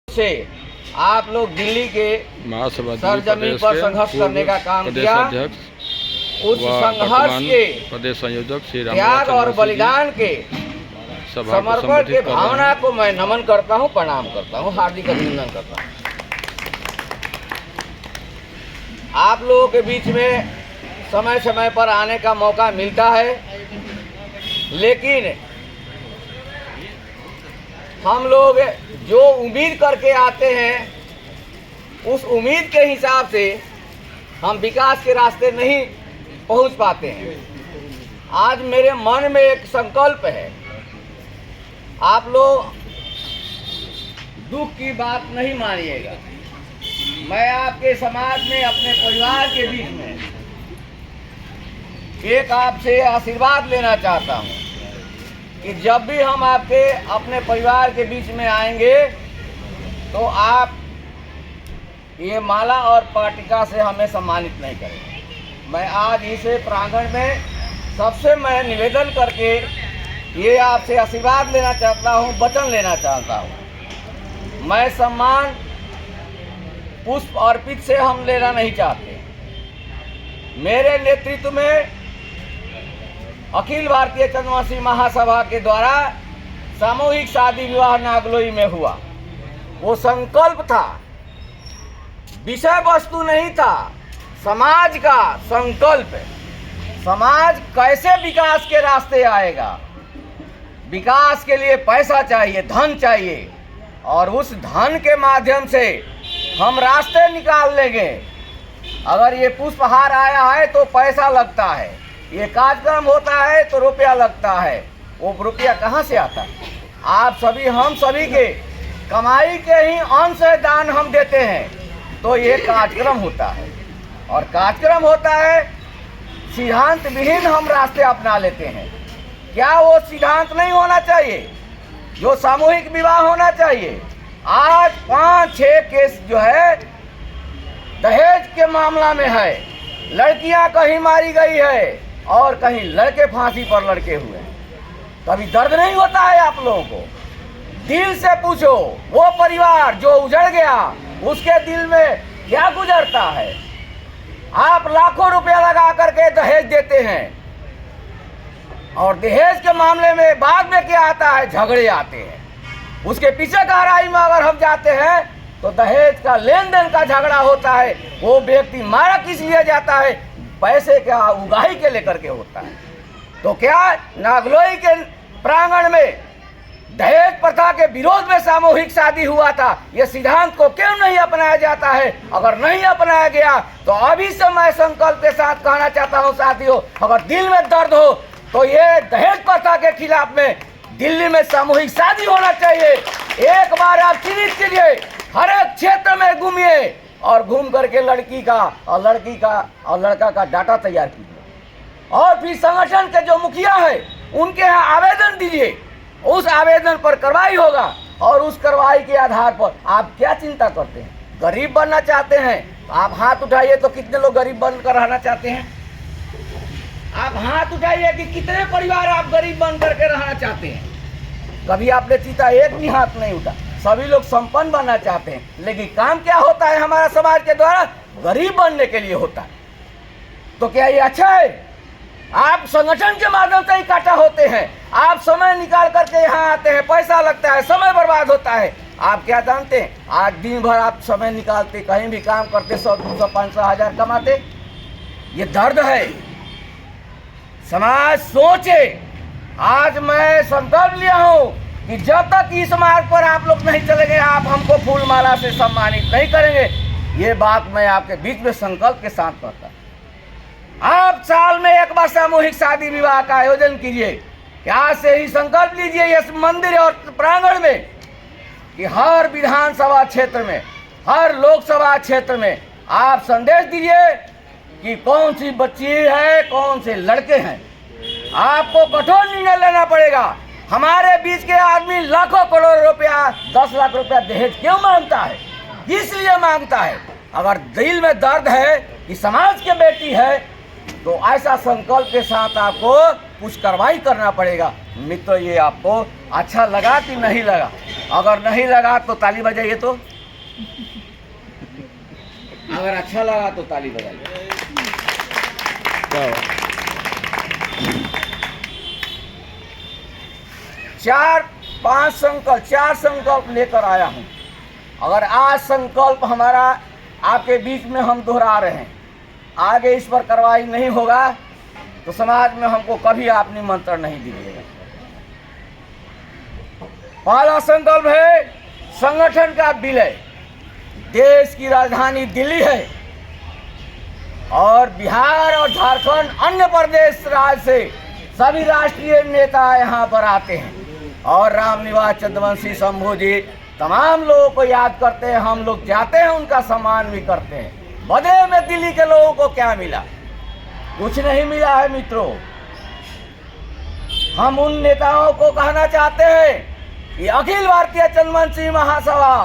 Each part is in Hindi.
से आप लोग दिल्ली के सरजमीन पर संघर्ष करने का काम किया। उस संघर्ष के प्रदेश संयोजक श्री त्याग और बलिदान के समर्पण के भावना को मैं नमन करता हूं, प्रणाम करता हूं, हार्दिक अभिनंदन करता हूं। आप लोगों के बीच में समय समय पर आने का मौका मिलता है, लेकिन हम लोग जो उम्मीद करके आते हैं उस उम्मीद के हिसाब से हम विकास के रास्ते नहीं पहुंच पाते हैं। आज मेरे मन में एक संकल्प है, आप लोग दुख की बात नहीं मानिएगा। मैं आपके समाज में, अपने परिवार के बीच में एक आपसे आशीर्वाद लेना चाहता हूं कि जब भी हम आपके अपने परिवार के बीच में आएंगे तो आप ये माला और पाटिका से हमें सम्मानित नहीं करेंगे। मैं आज इस प्रांगण में सबसे मैं निवेदन करके ये आपसे आशीर्वाद लेना चाहता हूँ, वचन लेना चाहता हूँ। मैं सम्मान पुष्प अर्पित से हम लेना नहीं चाहते। मेरे नेतृत्व में अखिल भारतीय चंद्रवंशी महासभा के द्वारा सामूहिक शादी विवाह नागलोई में हुआ। वो संकल्प था, विषय वस्तु नहीं था, समाज का संकल्प। समाज कैसे विकास के रास्ते आएगा, विकास के लिए पैसा चाहिए, धन चाहिए, और उस धन के माध्यम से हम रास्ते निकाल लेंगे। अगर ये पुष्पहार आया है तो पैसा लगता है, ये कार्यक्रम होता है तो रुपया लगता है। वो रुपया कहाँ से आता है? आप सभी, हम सभी के कमाई के ही अंश दान हम देते हैं तो ये कार्यक्रम होता है। और कार्यक्रम होता है, सिद्धांत विहीन हम रास्ते अपना लेते हैं। क्या वो सिद्धांत नहीं होना चाहिए जो सामूहिक विवाह होना चाहिए? आज 5-6 केस जो है दहेज के मामला में है। लड़कियां कहीं मारी गई है और कहीं लड़के फांसी पर लड़के हुए। कभी दर्द नहीं होता है आप लोगों को? दिल से पूछो, वो परिवार जो उजड़ गया उसके दिल में क्या गुजरता है? आप लाखों रुपया लगा करके दहेज देते हैं और दहेज के मामले में बाद में क्या आता है? झगड़े आते हैं। उसके पीछे गहराई में अगर हम जाते हैं तो दहेज का लेन देन का झगड़ा होता है। वो व्यक्ति मारा किस लिए जाता है? पैसे का उगाही के लेकर के होता है। तो क्या नागलोई के प्रांगण में दहेज प्रथा के विरोध में सामूहिक शादी हुआ था? ये सिद्धांत को क्यों नहीं अपनाया जाता है? अगर नहीं अपनाया गया तो अभी से मैं संकल्प के साथ कहना चाहता हूँ साथियों, अगर दिल में दर्द हो तो ये दहेज प्रथा के खिलाफ में दिल्ली में सामूहिक शादी होना चाहिए। एक बार आप चिन्हित कीजिए, हर एक क्षेत्र में घूमिए और घूम करके लड़की का और लड़की का और लड़का का डाटा तैयार कीजिए और फिर संगठन के जो मुखिया है उनके यहाँ आवेदन दीजिए। उस आवेदन पर कार्रवाई होगा और उस कार्रवाई के आधार पर आप क्या चिंता करते हैं? गरीब बनना चाहते हैं? आप हाथ उठाइए तो कितने लोग गरीब बनकर रहना चाहते हैं? आप हाथ उठाइए कि कितने परिवार आप गरीब बन करके रहना चाहते हैं? कभी आपने चीता एक भी हाथ नहीं उठा। सभी लोग संपन्न बनना चाहते हैं, लेकिन काम क्या होता है हमारा समाज के द्वारा? गरीब बनने के लिए होता है। तो क्या ये अच्छा है? आप संगठन के माध्यम से इकट्ठा होते हैं, आप समय निकाल करके यहाँ आते हैं, पैसा लगता है, समय बर्बाद होता है। आप क्या जानते हैं, आज दिन भर आप समय निकालते, कहीं भी काम करते, 100, 200, 500, 1000 कमाते। ये दर्द है। समाज सोचे। आज मैं संकल्प लिया हूँ कि जब तक इस मार्ग पर आप लोग नहीं चलेंगे, आप हमको फूल माला से सम्मानित नहीं करेंगे। ये बात मैं आपके बीच में संकल्प के साथ करता हूं। आप साल में एक बार सामूहिक शादी विवाह का आयोजन कीजिए। क्या से ही संकल्प लीजिए इस मंदिर और प्रांगण में कि हर विधानसभा क्षेत्र में, हर लोकसभा क्षेत्र में आप संदेश दीजिए कि कौन सी बच्ची है, कौन से लड़के हैं। आपको कठोर निर्णय लेना पड़ेगा। हमारे बीच के आदमी लाखों करोड़ रुपया, 10 लाख रुपया दहेज क्यों मांगता है? इसलिए मांगता है, अगर दिल में दर्द है कि समाज की बेटी है तो ऐसा संकल्प के साथ आपको कुछ कार्रवाई करना पड़ेगा। मित्रों, ये आपको अच्छा लगा कि नहीं लगा? अगर नहीं लगा तो ताली बजाइए, तो अगर अच्छा लगा तो ताली बजाइए। चार संकल्प लेकर आया हूं। अगर आज संकल्प हमारा आपके बीच में हम दोहरा रहे हैं, आगे इस पर कार्रवाई नहीं होगा तो समाज में हमको कभी आप निमंत्रण नहीं दीजिएगा। पहला संकल्प है संगठन का विलय। देश की राजधानी दिल्ली है और बिहार और झारखंड अन्य प्रदेश राज्य से सभी राष्ट्रीय नेता यहाँ पर आते हैं और रामनिवास चंद्रवंशी शंभू जी तमाम लोगों को याद करते हैं। हम लोग जाते हैं, उनका सम्मान भी करते हैं। बदले में दिल्ली के लोगों को क्या मिला? कुछ नहीं मिला है मित्रों। हम उन नेताओं को कहना चाहते हैं कि अखिल भारतीय चंद्रवंशी महासभा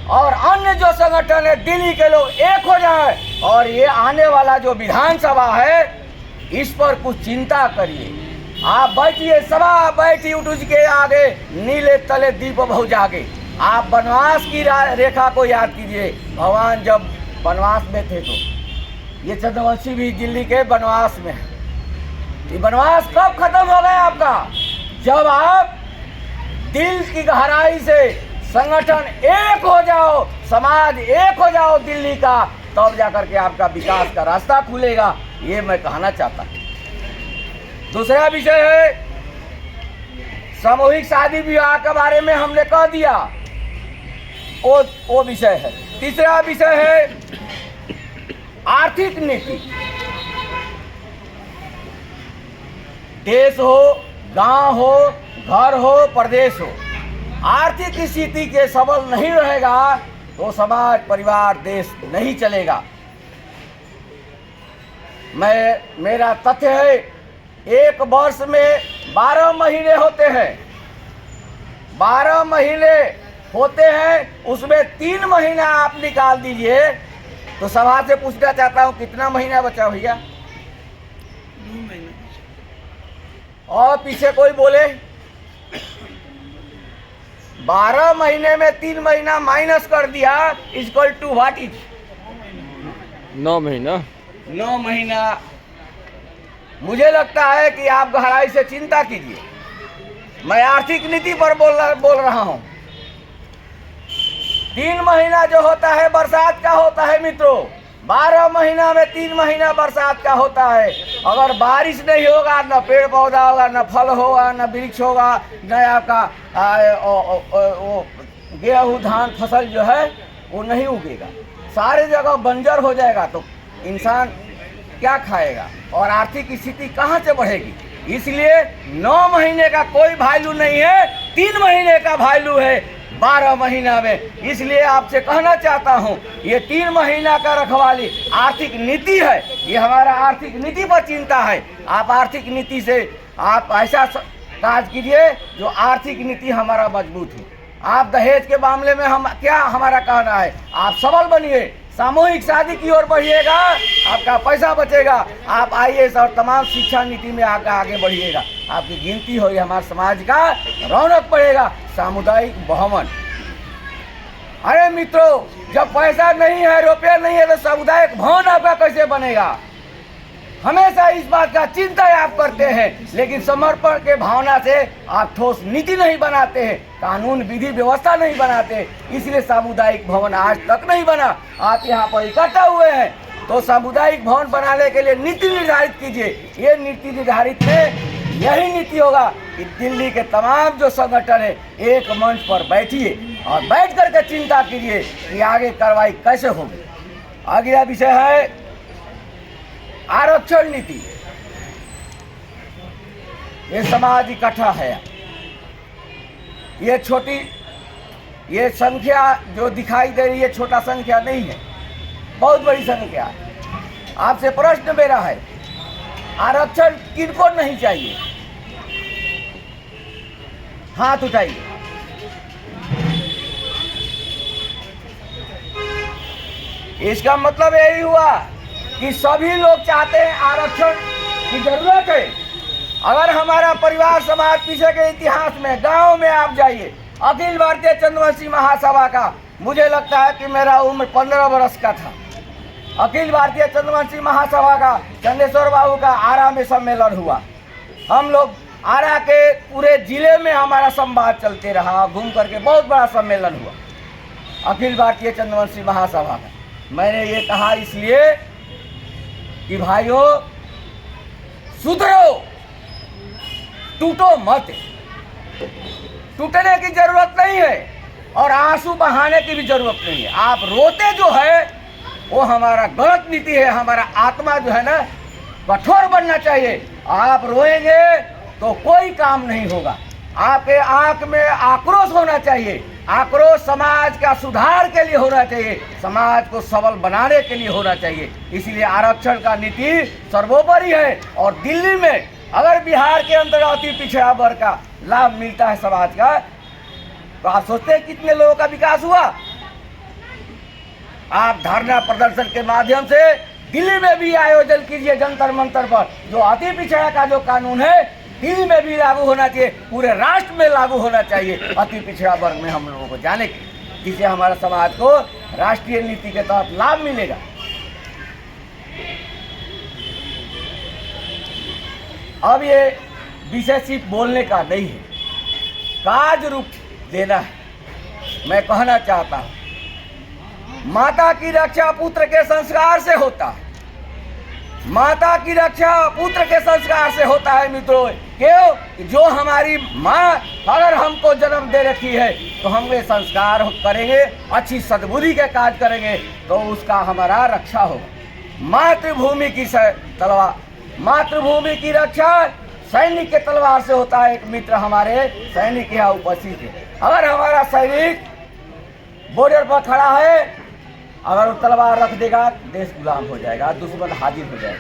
और अन्य जो संगठन है, दिल्ली के लोग एक हो जाएं और ये आने वाला जो विधानसभा है इस पर कुछ चिंता करिए। आप बैठिए, सभा बैठी उठ के आगे, नीले तले दीप बहु जागे। आप वनवास की रेखा को याद कीजिए। भगवान जब वनवास में थे तो ये चंद्रवंशी भी दिल्ली के वनवास में है। ये वनवास कब खत्म हो गया आपका? जब आप दिल की गहराई से संगठन एक हो जाओ, समाज एक हो जाओ दिल्ली का, तब जाकर के आपका विकास का रास्ता खुलेगा। ये मैं कहना चाहता हूँ। दूसरा विषय है सामूहिक शादी विवाह के बारे में हमने कह दिया, वो विषय है। तीसरा विषय है आर्थिक नीति। देश हो, गांव हो, घर हो, प्रदेश हो, आर्थिक स्थिति के सबल नहीं रहेगा तो समाज, परिवार, देश नहीं चलेगा। मेरा तथ्य है, एक वर्ष में 12 महीने होते हैं। 12 महीने होते हैं, उसमें 3 महीना आप निकाल दीजिए। तो सभा से पूछना चाहता हूं कितना महीना बचा भैया? 2 महीना। और पीछे कोई बोले 12 महीने में 3 महीना माइनस कर दिया, इक्वल टू व्हाट इज? 9 महीना। 9 महीना। मुझे लगता है कि आप गहराई से चिंता कीजिए। मैं आर्थिक नीति पर बोल रहा हूं। 3 महीना जो होता है बरसात का होता है मित्रों। 12 महीना में 3 महीना बरसात का होता है। अगर बारिश नहीं होगा, न पेड़ पौधा होगा, न फल होगा, न वृक्ष होगा, न आपका गेहूँ धान फसल जो है वो नहीं उगेगा, सारे जगह बंजर हो जाएगा। तो इंसान क्या खाएगा और आर्थिक स्थिति कहाँ से बढ़ेगी? इसलिए 9 महीने का कोई वैल्यू नहीं है, 3 महीने का वैल्यू है 12 महीना में। इसलिए आपसे कहना चाहता हूँ, ये 3 महीना का रखवाली आर्थिक नीति है। ये हमारा आर्थिक नीति पर चिंता है। आप आर्थिक नीति से आप ऐसा काज कीजिए जो आर्थिक नीति हमारा मजबूत हो। आप दहेज के मामले में हम क्या हमारा कहना है, आप सबल बनिए, सामूहिक शादी की ओर बढ़िएगा, आपका पैसा बचेगा। आप IAS और तमाम शिक्षा नीति में आगे बढ़िएगा, आपकी गिनती होगी, हमारे समाज का रौनक बढ़ेगा। सामुदायिक भवन, अरे मित्रों, जब पैसा नहीं है, रुपया नहीं है, तो सामुदायिक भवन आपका कैसे बनेगा? हमेशा इस बात का चिंता आप करते हैं, लेकिन समर्पण के भावना से आप ठोस नीति नहीं बनाते हैं, कानून विधि व्यवस्था नहीं बनाते। इसलिए सामुदायिक भवन आज तक नहीं बना। आप यहाँ पर इकट्ठा हुए हैं तो सामुदायिक भवन बनाने के लिए नीति निर्धारित कीजिए। ये नीति निर्धारित में यही नीति होगा कि दिल्ली के तमाम जो संगठन है एक मंच पर बैठिए और बैठ करके चिंता कीजिए कि आगे कार्रवाई कैसे होगी। अगला विषय है आरक्षण नीति। ये समाज इकट्ठा है। ये संख्या जो दिखाई दे रही है छोटा संख्या नहीं है, बहुत बड़ी संख्या है। आपसे प्रश्न मेरा है, आरक्षण किनको नहीं चाहिए? हाथ उठाइए। इसका मतलब यही हुआ कि सभी लोग चाहते हैं आरक्षण की जरूरत है। अगर हमारा परिवार समाज पीछे के इतिहास में गांव में आप जाइए, अखिल भारतीय चंद्रवंशी महासभा का मुझे लगता है कि मेरा उम्र 15 वर्ष का था। अखिल भारतीय चंद्रवंशी महासभा का चंदेश्वर बाबू का आरा में सम्मेलन हुआ। हम लोग आरा के पूरे जिले में हमारा संवाद चलते रहा, घूम करके बहुत बड़ा सम्मेलन हुआ अखिल भारतीय चंद्रवंशी महासभा का। मैंने ये कहा इसलिए कि भाइयों सुधरो, टूटो मत। टूटने की जरूरत नहीं है और आंसू बहाने की भी जरूरत नहीं है। आप रोते जो है वो हमारा गलत नीति है। हमारा आत्मा जो है ना कठोर बनना चाहिए। आप रोएंगे तो कोई काम नहीं होगा। आपके आंख में आक्रोश होना चाहिए। आक्रोश समाज का सुधार के लिए होना चाहिए, समाज को सबल बनाने के लिए होना चाहिए। इसलिए आरक्षण का नीति सर्वोपरि है। और दिल्ली में अगर बिहार के अंदर अति पिछड़ा वर्ग का लाभ मिलता है समाज का, तो आप सोचते हैं कितने लोगों का विकास हुआ। आप धरना प्रदर्शन के माध्यम से दिल्ली में भी आयोजन कीजिए, जंतर मंतर पर। जो अति पिछड़ा का जो कानून है दिल्ली में भी लागू होना चाहिए, पूरे राष्ट्र में लागू होना चाहिए अति पिछड़ा वर्ग में हम लोगों को जाने के, जिससे हमारे समाज को राष्ट्रीय नीति के तहत लाभ मिलेगा। अब ये विषय सिर्फ बोलने का नहीं है, काज रूप देना है। मैं कहना चाहता हूं, माता की रक्षा पुत्र के संस्कार से होता है। माता की रक्षा पुत्र के संस्कार से होता है मित्रों। क्यों? जो हमारी माँ अगर हमको जन्म दे रखी है तो हम ये संस्कार करेंगे, अच्छी सद्बुद्धि के कार्य करेंगे तो उसका हमारा रक्षा होगा। मातृभूमि की तलवार, मातृभूमि की रक्षा सैनिक के तलवार से होता है। एक मित्र हमारे सैनिक यहाँ उपस्थित है। अगर हमारा सैनिक बॉर्डर पर खड़ा है, अगर वो तलवार रख देगा देश गुलाम हो जाएगा, दुश्मन हाजिर हो जाएगा।